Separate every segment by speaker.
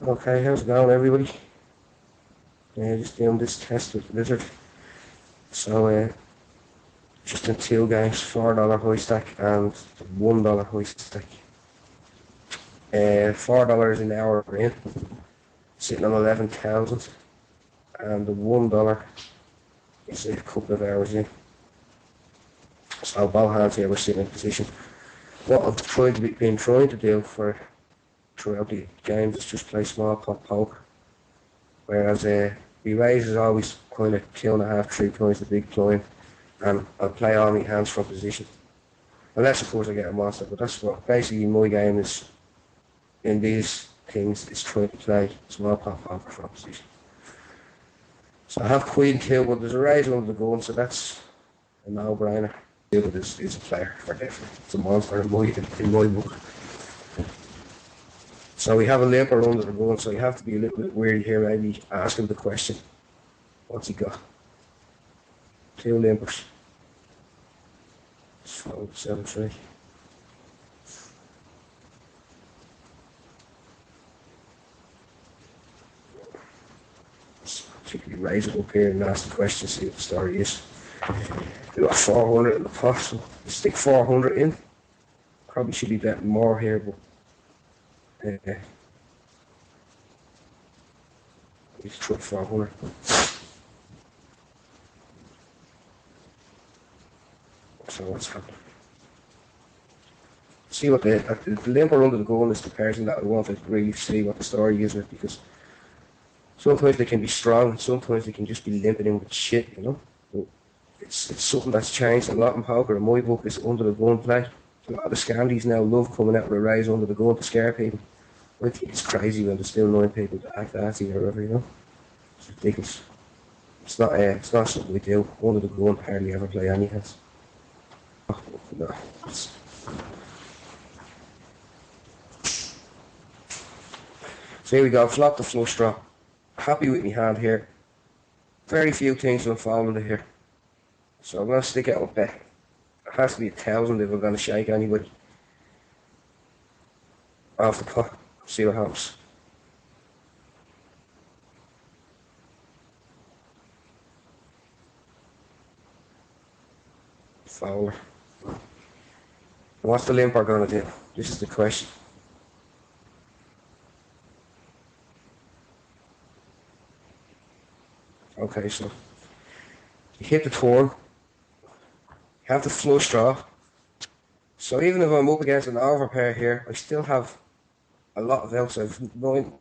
Speaker 1: Okay, how's it going, everybody? Just doing this test with Lizard. So, just in two games, $4 high stack and $1 high stack. $4 an hour in, sitting on 11,000, and the $1 is a couple of hours in. So both hands here we're sitting in position. What I've been trying to do throughout the games is just play small pot poker. Whereas the raise is always kind of 2.5, 3 points the big blind, and I'll play all my hands from position. Unless of course I get a monster, but that's what basically my game is in these things, is trying to play small pot poker from position. So I have Queen 2, but there's a raise under the gun, so that's a no-brainer. But is a player for definitely. It's a monster in my book. So we have a limper under the gun, so you have to be a little bit weird here, maybe ask him the question. What's he got? 2 limpers. So 7-3. Particularly raise it up here and ask the question, see what the story is. We got 400 in the pot, so stick 400 in. Probably should be betting more here, but let's try 400. So what's happening? See what the limper under the gun is the person that I want to really see what the story is with, because sometimes they can be strong, and sometimes they can just be limping in with shit, you know. But it's something that's changed a lot in poker. In my book, is under the gun play. A lot of the scambies now love coming out with a raise under the gun to scare people. I think it's crazy when there's still 9 people that act assy or whatever, you know. It's ridiculous. It's not something we do. Under the gun hardly ever play any hands. No. So here we go, flop the flush draw. Happy with my hand here. Very few things I'm following here. So I'm going to stick out a bet. It has to be 1,000 if I'm going to shake anybody off the pot. See what happens. Fowler. What's the limper going to do? This is the question. Okay, so you hit the turn. You have the flush draw. So even if I'm up against an overpair here, I still have a lot of outs. I've 9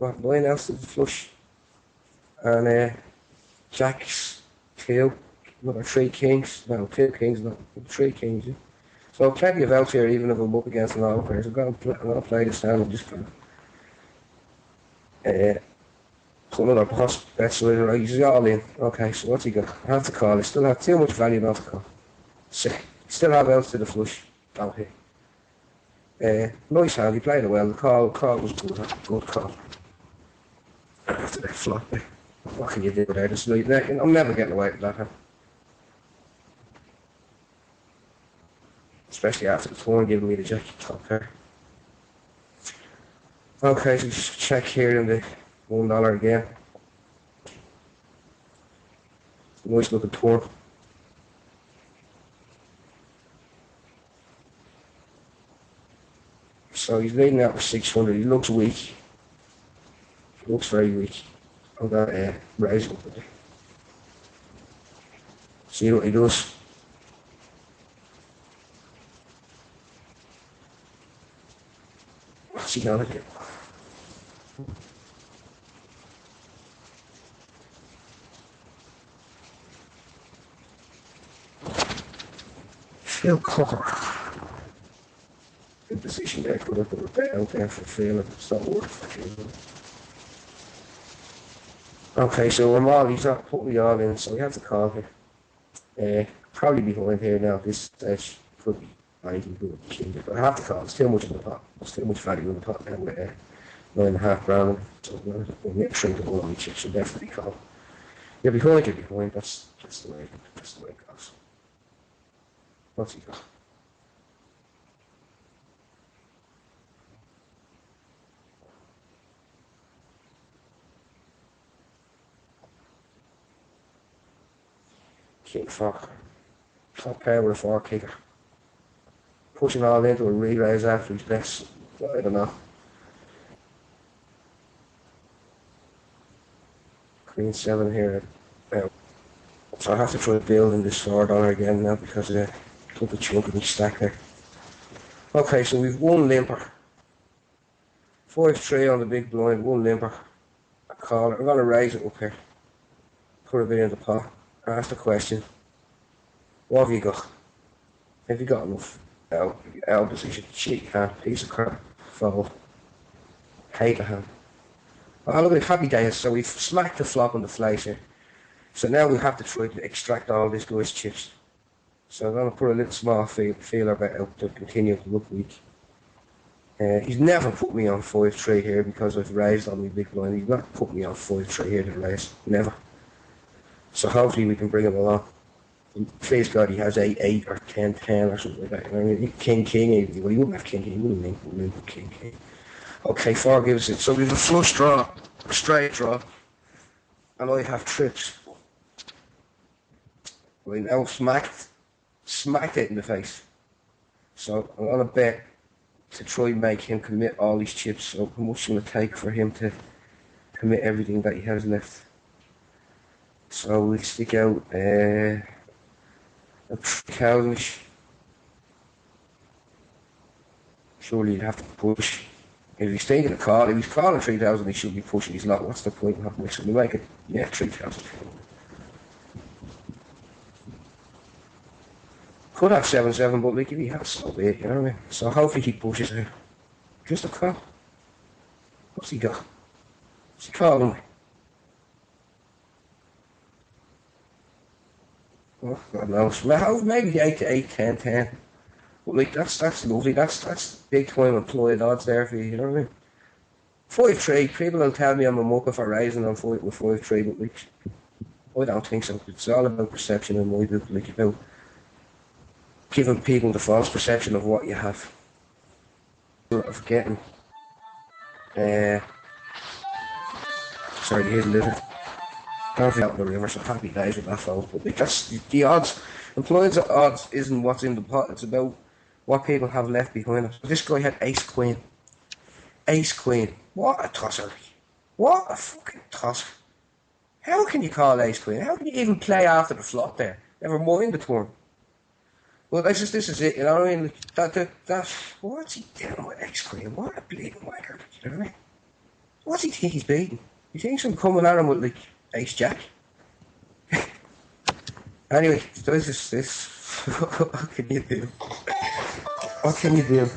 Speaker 1: outs to the flush. And jacks, 2, another 3 kings. No, 2 kings, not 3 kings. Yeah. So plenty of outs here, even if I'm up against an overpair. So I'm going to play this hand and just kind of put another post bets with it. He's all in. Okay, so what's he got? I have to call. I still have too much value not to call. Sick. Still have outs to the flush. Down here. Nice hand. He played it well. The call was good. Good call. After that flop there. What can you do there? Just like that. I'm never getting away with that hand. Especially after the turn giving me the jack top pair. Okay, so just check here in the $1 again. Nice looking turn. So he's leading out with 600. He looks weak. He looks very weak. I'm going to raise him with it. See what he does. What's he going to do? Phil Cocker. Good position there. Could have put it out there for feeling. It's not worth it. Okay, so he's not putting me all in, so we have to call here. Probably behind here now. This stage could be anything good, but I have to call. It's too much in the pot. There's too much value in the pot now with 9.5 grand. So we'll make sure to go on each, so definitely call. You're behind. That's the way it goes. What's he got? King 4. Top pair with a 4 kicker. Pushing all into a re-raise after his best. I don't know. Queen 7 here. So I have to try building this sword on her again now because I took a chunk of the stack there. Okay, so we've one limper. 5-3 on the big blind, one limper. A collar. I'm going to raise it up here. Put a bit in the pot. Ask the question. What have you got? Have you got enough? L position. Cheat hand. Piece of crap. Fold. Hate the hand. Oh, look at happy days. So we've smacked the flop on the flash here. So now we have to try to extract all this guy's chips. So I'm going to put a little small feeler bet out to continue to look weak. He's never put me on 5-3 here because I've raised on my big blind. He's not put me on 5-3 here to raise. Never. So hopefully we can bring him along. And please God he has 8-8 or 10-10 or something like that. I mean, King, well, he wouldn't have King, he wouldn't have King. Okay, 4 gives it. So we have a flush draw, a straight draw, and I have trips. We now smacked it in the face. So I'm gonna bet to try and make him commit all these chips. So how much will it take for him to commit everything that he has left? So we stick out a 3,000-ish. Surely you'd have to push. If he's taking a call, if he's calling 3,000, he should be pushing. He's not. What's the point in having to make it? Yeah, 3,000. Could have 7-7, but like if he has, so be it, you know what I mean? So hopefully he pushes it. Just a call. What's he got? What's he calling me? Oh, God knows. Maybe 8-8, 10-10. But like that's lovely. That's big time employed odds there for you, you know what I mean? 5-3, people will tell me I'm a mucker for raising on fight with 5-3, but like I don't think so. It's all about perception in my book, like about giving people the false perception of what you have. Of getting sorry, here's a little don't out in the river, so happy days with that fold. But like, that's the odds. Employed odds isn't what's in the pot, it's about what people have left behind us. This guy had ace queen. Ace queen. What a tosser. What a fucking tosser. How can you call ace queen? How can you even play after the flop there? Never mind the turn. Well, this is it, you know what I mean? That, what's he doing with ace queen? What a bleeding whacker, you know what I mean? What's he think he's beating? He thinks I'm coming at him with like ace jack. Anyway, so this is what can you do? What can you do?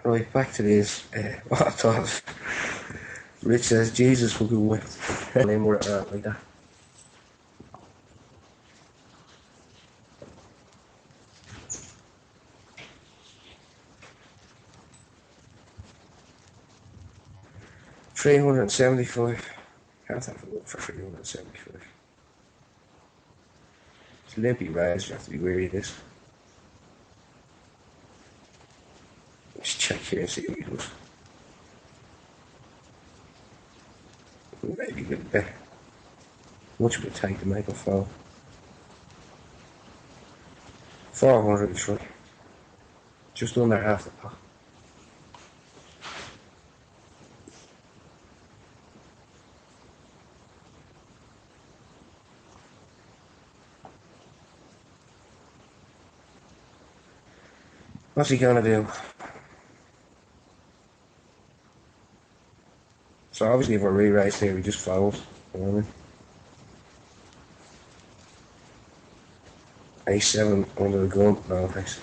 Speaker 1: Right, back to this. What I thought. Rich says, Jesus fucking win. Name where it like that. $375. Can't have a look for 375. It's a limpy rise, you have to be wary of this. Let's check here and see what he does. Maybe a bit better. Much would it take to make a fall? 403. Just under half the pot. What's he gonna do? So obviously if we're re-raised here, we just fold. You know what I mean? A7 under the gun. No, thanks.